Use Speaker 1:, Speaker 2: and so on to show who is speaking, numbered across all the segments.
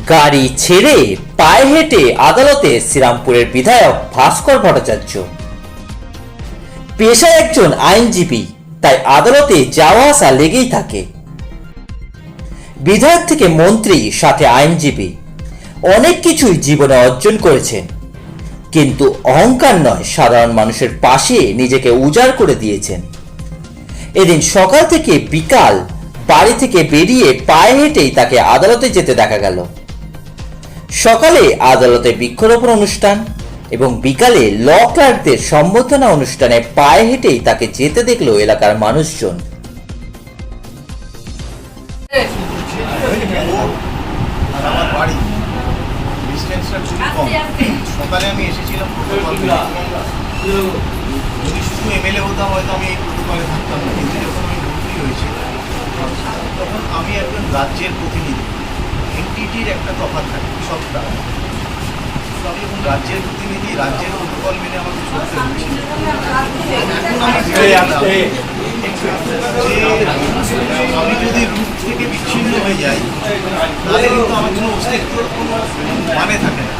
Speaker 1: গাড়ি ছেড়ে পায়ে হেঁটে আদালতে শ্রীরামপুরের বিধায়ক ভাস্কর ভট্টাচার্য। পেশায় একজন আইনজীবী, তাই আদালতে যাওয়া আসা লেগেই থাকে। বিধায়ক থেকে মন্ত্রী, সাথে আইনজীবী, অনেক কিছুই জীবনে অর্জন করেছেন, কিন্তু অহংকার নয়, সাধারণ মানুষের পাশে নিজেকে উজাড় করে দিয়েছেন। এদিন সকাল থেকে বিকাল বাড়ি থেকে বেরিয়ে পায়ে হেঁটেই তাকে আদালতে যেতে দেখা গেল। সকালে আদালতে বৃক্ষরোপণ অনুষ্ঠান এবং বিকালে ল ক্লার্কদের সম্বর্ধনা অনুষ্ঠানে পায়ে হেঁটেই তাকে যেতে দেখল এলাকার মানুষজন।
Speaker 2: আমার বাড়ি ডিস্টেন্সটা খুবই কম। সকালে আমি এসেছিলাম প্রোটোকল, যদি শুধু এমএলএ হতাম হয়তো আমি এই প্রোটোকলে থাকতাম না, কিন্তু যখন আমি মন্ত্রী হয়েছি তখন আমি একজন রাজ্যের প্রতিনিধি। এনটিটির একটা তফাৎ থাকে সবটা, তো আমি যখন রাজ্যের প্রতিনিধি, রাজ্যের প্রোটোকল মেনে আমাকে চলতে হচ্ছে। আমি যদি রূপ থেকে বিচ্ছিন্ন হয়ে যাই তাহলে কিন্তু আমার কোনো অস্তিত্বর কোনো মানে থাকে না।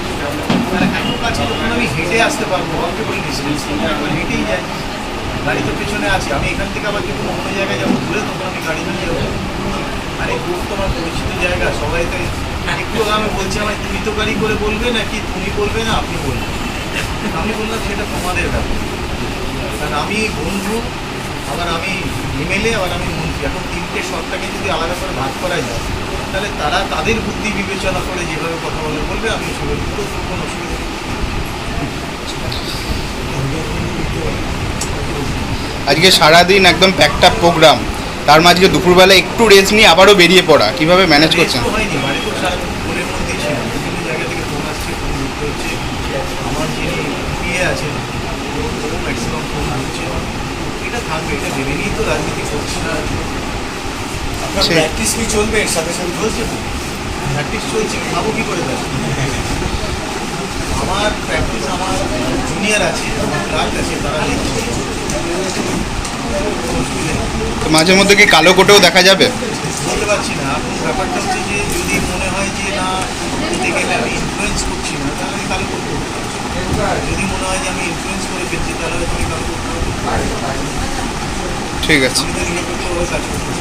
Speaker 2: এত কাছে যখন আমি হেঁটে আসতে পারবো, আমাকে বলি ডিস্টেন্স, এখন হেঁটেই যাই, গাড়ি তো পেছনে আছে। আমি এখান থেকে আবার যখন অন্য জায়গায় যাবো ঘুরে, তখন আমি গাড়ি নিয়ে যাবো। আর এই খুব তোমার পরিচিত জায়গা, সবাই তো একটু আমি বলছি আমায় তুমি তো গাড়ি করে বলবে নাকি তুমি বলবে না আপনি বলবেন। আমি বললাম সেটা তোমাদের ব্যাপার, কারণ আমি বন্ধু, আবার আমি এমএলএ, আবার আমি মন্ত্রী। এখন তিনটে সরকারকে যদি আলাদা করে ভাগ করা যায় তাহলে তারা তাদের বুদ্ধি বিবেচনা করে যেভাবে কথা বলবে আমি সেভাবে কোনো অসুবিধা নেই।
Speaker 3: আজকে সারাদিন একদম প্যাকড আপ প্রোগ্রাম, তার মাঝে দুপুরবেলা একটু রেস্ট নিয়ে আবারও বেরিয়ে পড়া, কিভাবে ম্যানেজ করছেন?
Speaker 2: হয়নি, বাড়ি তো সারাদিন ফোনের মধ্যেই ছিল, বিভিন্ন জায়গা থেকে ফোন আসছে, ফোন ধরতে হচ্ছে। আমার যিনি পিএ আছেন ও ম্যাক্সিমাম ফোন হচ্ছে। এটা থাকবে, এটা ভেবে নিয়েই তো রাজনীতি করছি না। আপনার প্র্যাকটিস কি চলবে এর সাথে সাথে? চলছে তো, প্র্যাকটিস চলছে, খাবো কী করে তার? আমার প্র্যাকটিস, আমার জুনিয়র আছে, আমার ক্লার্ক আছে, তারা লিখছে।
Speaker 3: মাঝে মধ্যে কি কালো কোটেও দেখা যাবে?
Speaker 2: বলতে পারছি না। এখন ব্যাপারটা হচ্ছে যে যদি মনে হয় যে না এতে গেলে আমি ইনফ্লুয়েন্স করছি না, তাহলে আমি কালো করতে পারবো। যদি মনে হয় যে আমি ইনফ্লুয়েন্স করে ফেলছি, তাহলে হয়তো আমি কালো করতে পারবো।
Speaker 3: ঠিক আছে।
Speaker 2: আমি তো নিরপেক্ষভাবে কাজ করতে